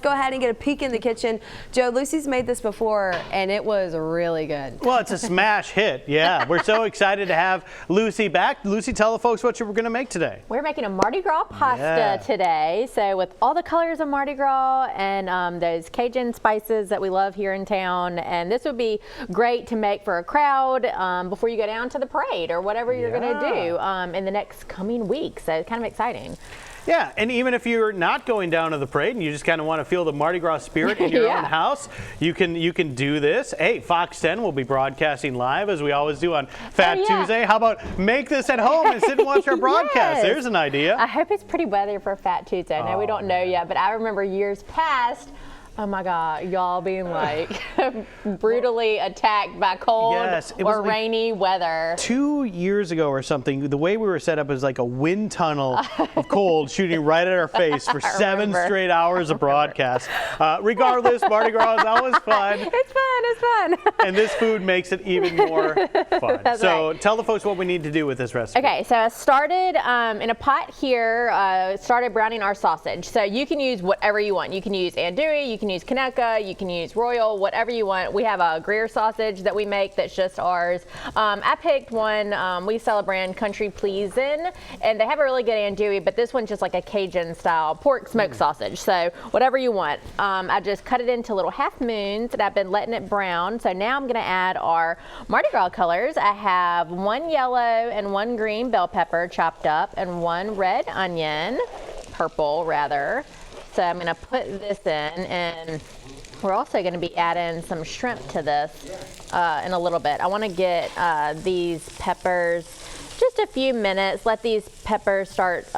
Go ahead and get a peek in the kitchen. Joe, Lucy's made this before and it was really good. Well, it's a smash hit. Yeah, we're so excited to have Lucy back. Lucy, tell the folks what you're going to make today. We're making a Mardi Gras pasta today. So with all the colors of Mardi Gras and those Cajun spices that we love here in town. And this would be great to make for a crowd before you go down to the parade or whatever you're going to do in the next coming week. So it's kind of exciting. Yeah, and even if you're not going down to the parade and you just kind of want to feel the Mardi Gras spirit in your own house, you can do this. Hey, Fox 10 will be broadcasting live as we always do on Fat Tuesday. How about make this at home and sit and watch our broadcast? There's an idea. I hope it's pretty weather for Fat Tuesday. I know we don't know yet, but I remember years past, oh my God, y'all being like brutally attacked by cold or rainy weather. 2 years ago or something, the way we were set up was like a wind tunnel of cold shooting right at our face for 7 straight hours of broadcast. Regardless, Mardi Gras is always fun. It's fun, it's fun. And this food makes it even more fun. So tell the folks what we need to do with this recipe. Okay, so I started in a pot here, started browning our sausage. So you can use whatever you want. You can use andouille, you can use Kanaka, you can use Royal, whatever you want. We have a Greer sausage that we make that's just ours. I picked one, we sell a brand Country Pleasin', and they have a really good andouille, but this one's just like a Cajun style pork smoked sausage. So whatever you want. I just cut it into little half moons and I've been letting it brown. So now I'm gonna add our Mardi Gras colors. I have 1 yellow and 1 green bell pepper chopped up and 1 red onion, purple rather. So I'm going to put this in, and we're also going to be adding some shrimp to this in a little bit. I want to get these peppers just a few minutes, let these peppers start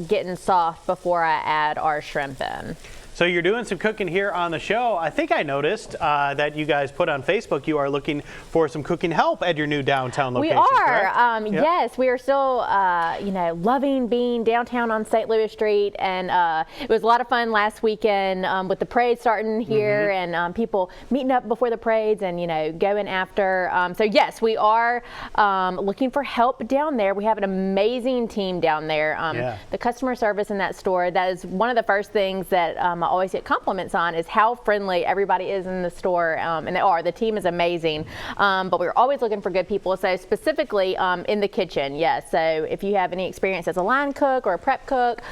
getting soft before I add our shrimp in. So you're doing some cooking here on the show. I think I noticed that you guys put on Facebook you are looking for some cooking help at your new downtown location. We are. Yes, we are still, loving being downtown on St. Louis Street, and it was a lot of fun last weekend with the parade starting here and people meeting up before the parades and going after. So yes, we are looking for help down there. We have an amazing team down there. The customer service in that store, that is one of the first things that I always get compliments on, is how friendly everybody is in the store, and they are. The team is amazing, but we're always looking for good people. So specifically in the kitchen, yes. So if you have any experience as a line cook or a prep cook,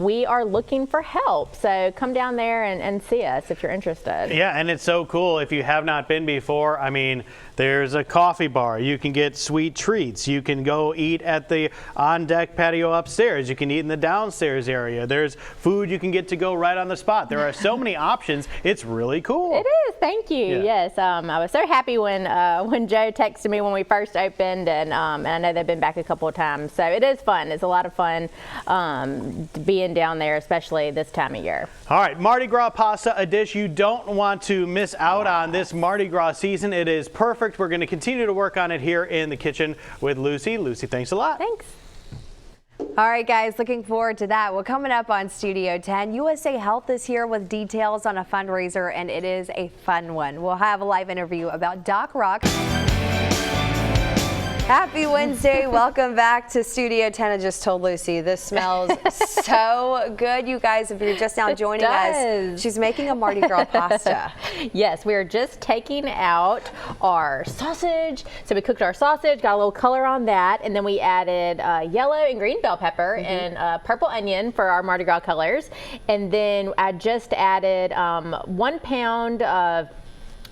we are looking for help. So come down there and see us if you're interested. Yeah, and it's so cool. If you have not been before, I mean, there's a coffee bar. You can get sweet treats. You can go eat at the on-deck patio upstairs. You can eat in the downstairs area. There's food you can get to go right on the spot. There are so many options. It's really cool. It is. Thank you. Yes. I was so happy when Joe texted me when we first opened, and I know they've been back a couple of times. So it is fun. It's a lot of fun being down there, especially this time of year. All right, Mardi Gras pasta, a dish you don't want to miss out on this Mardi Gras season. It is perfect. We're going to continue to work on it here in the kitchen with Lucy. Lucy, thanks a lot. Thanks. All right, guys, looking forward to that. Well, coming up on Studio 10, USA Health is here with details on a fundraiser, and it is a fun one. We'll have a live interview about Doc Rock. Happy Wednesday. Welcome back to Studio 10. I just told Lucy this smells so good. You guys, if you're just now joining us, she's making a Mardi Gras pasta. Yes, we are just taking out our sausage. So we cooked our sausage, got a little color on that, and then we added yellow and green bell pepper and purple onion for our Mardi Gras colors. And then I just added 1 pound of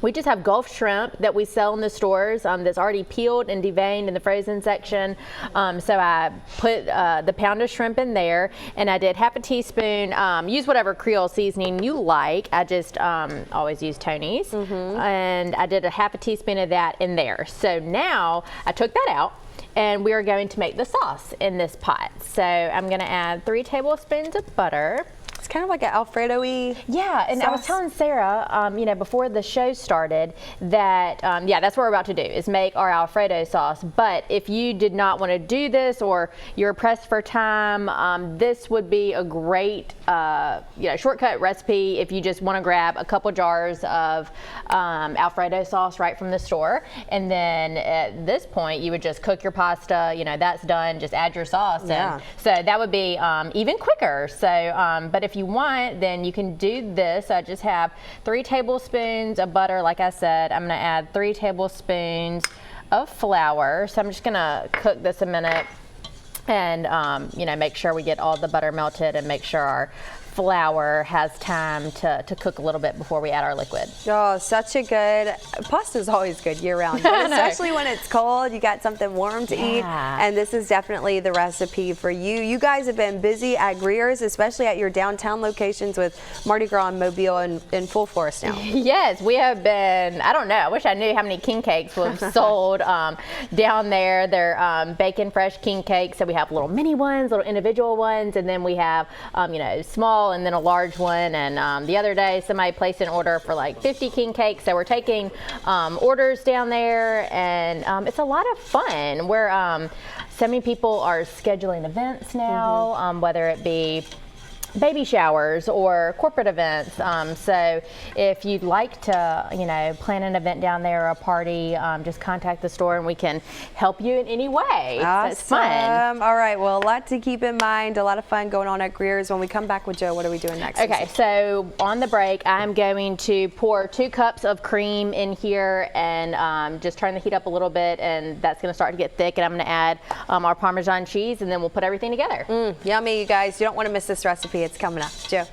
we just have Gulf shrimp that we sell in the stores that's already peeled and deveined in the frozen section. So I put the pound of shrimp in there, and I did half a teaspoon, use whatever Creole seasoning you like. I just always use Tony's. And I did a half a teaspoon of that in there. So now I took that out, and we are going to make the sauce in this pot. So I'm gonna add 3 tablespoons of butter. It's kind of like an Alfredo-y. Yeah, and sauce. I was telling Sarah, before the show started that, that's what we're about to do, is make our Alfredo sauce. But if you did not want to do this, or you're pressed for time, this would be a great, shortcut recipe if you just want to grab a couple jars of Alfredo sauce right from the store. And then at this point, you would just cook your pasta, that's done, just add your sauce. And so that would be even quicker. So, but if you you want, then you can do this. I just have 3 tablespoons of butter. Like I said, I'm gonna add 3 tablespoons of flour. So I'm just gonna cook this a minute and you know, make sure we get all the butter melted and make sure our flour has time to cook a little bit before we add our liquid. Oh, such a good, pasta's always good year round, but especially when it's cold, you got something warm to eat, and this is definitely the recipe for you. You guys have been busy at Greer's, especially at your downtown locations with Mardi Gras and Mobile in full force now. Yes, we have been, I don't know, I wish I knew how many king cakes we've sold down there. They're bacon fresh king cakes, so we have little mini ones, little individual ones, and then we have, you know, small and then a large one. And the other day somebody placed an order for like 50 king cakes, so we're taking orders down there, and it's a lot of fun. We're so many people are scheduling events now, whether it be baby showers or corporate events. So if you'd like to, you know, plan an event down there or a party, just contact the store and we can help you in any way. Awesome. So it's fun. All right, well, a lot to keep in mind, a lot of fun going on at Greer's. When we come back with Joe, what are we doing next? Okay, so on the break, I'm going to pour 2 cups of cream in here and just turn the heat up a little bit, and that's gonna start to get thick, and I'm gonna add our Parmesan cheese, and then we'll put everything together. Yummy, you guys. You don't want to miss this recipe. It's coming up. Joe.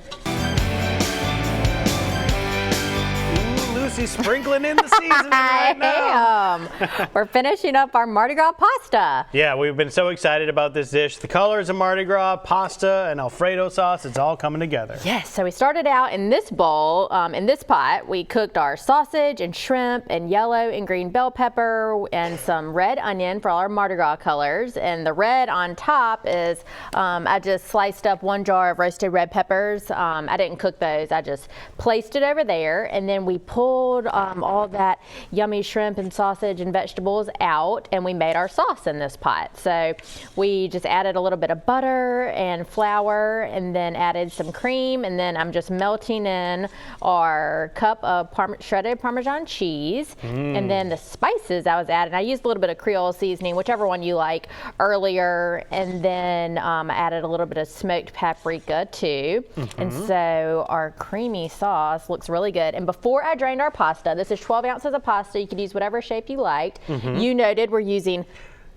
Lucy sprinkling in the seasoning right now. We're finishing up our Mardi Gras pasta. Yeah, we've been so excited about this dish. The colors of Mardi Gras, pasta, and Alfredo sauce, it's all coming together. Yes, so we started out in this bowl, in this pot, we cooked our sausage and shrimp and yellow and green bell pepper and some red onion for all our Mardi Gras colors. And the red on top is, I just sliced up 1 jar of roasted red peppers. I didn't cook those, I just placed it over there, and then we pulled all that yummy shrimp and sausage and vegetables out, and we made our sauce in this pot. So we just added a little bit of butter and flour, and then added some cream, and then I'm just melting in our cup of shredded Parmesan cheese, and then the spices I was adding. I used a little bit of Creole seasoning, whichever one you like, earlier, and then I added a little bit of smoked paprika too. And so our creamy sauce looks really good. And before I drained our pasta, this is 12 ounces of pasta. You could use whatever shape you liked. You noted we're using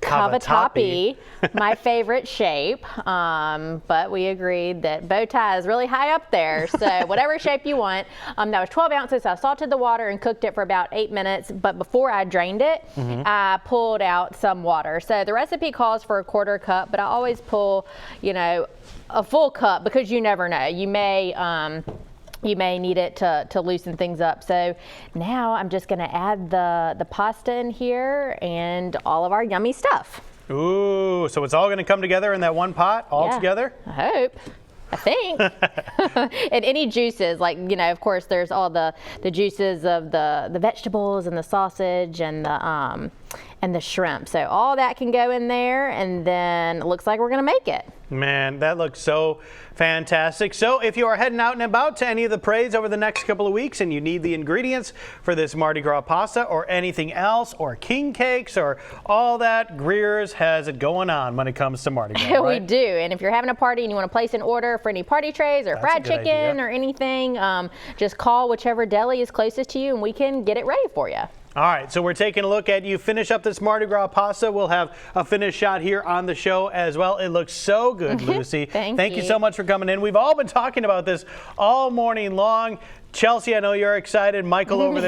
cavatappi, my favorite shape, but we agreed that bow tie is really high up there, so whatever shape you want. That was 12 ounces. I salted the water and cooked it for about 8 minutes, but before I drained it, I pulled out some water. So the recipe calls for a 1/4 cup, but I always pull, you know, a full cup, because you never know. You may need it to loosen things up. So now I'm just gonna add the pasta in here and all of our yummy stuff. Ooh, so it's all gonna come together in that one pot all together? I hope. I think. And any juices, like, you know, of course there's all the juices of the vegetables and the sausage and the shrimp. So all that can go in there, and then it looks like we're gonna make it. Man, that looks so fantastic. So if you are heading out and about to any of the parades over the next couple of weeks and you need the ingredients for this Mardi Gras pasta or anything else, or king cakes or all that, Greer's has it going on when it comes to Mardi Gras, right? We do. And if you're having a party and you want to place an order for any party trays or fried chicken or anything, just call whichever deli is closest to you and we can get it ready for you. All right, so we're taking a look at you finish up this Mardi Gras pasta. We'll have a finished shot here on the show as well. It looks so good, Lucy. Thank you so much for coming in. We've all been talking about this all morning long. Chelsea, I know you're excited. Michael over there.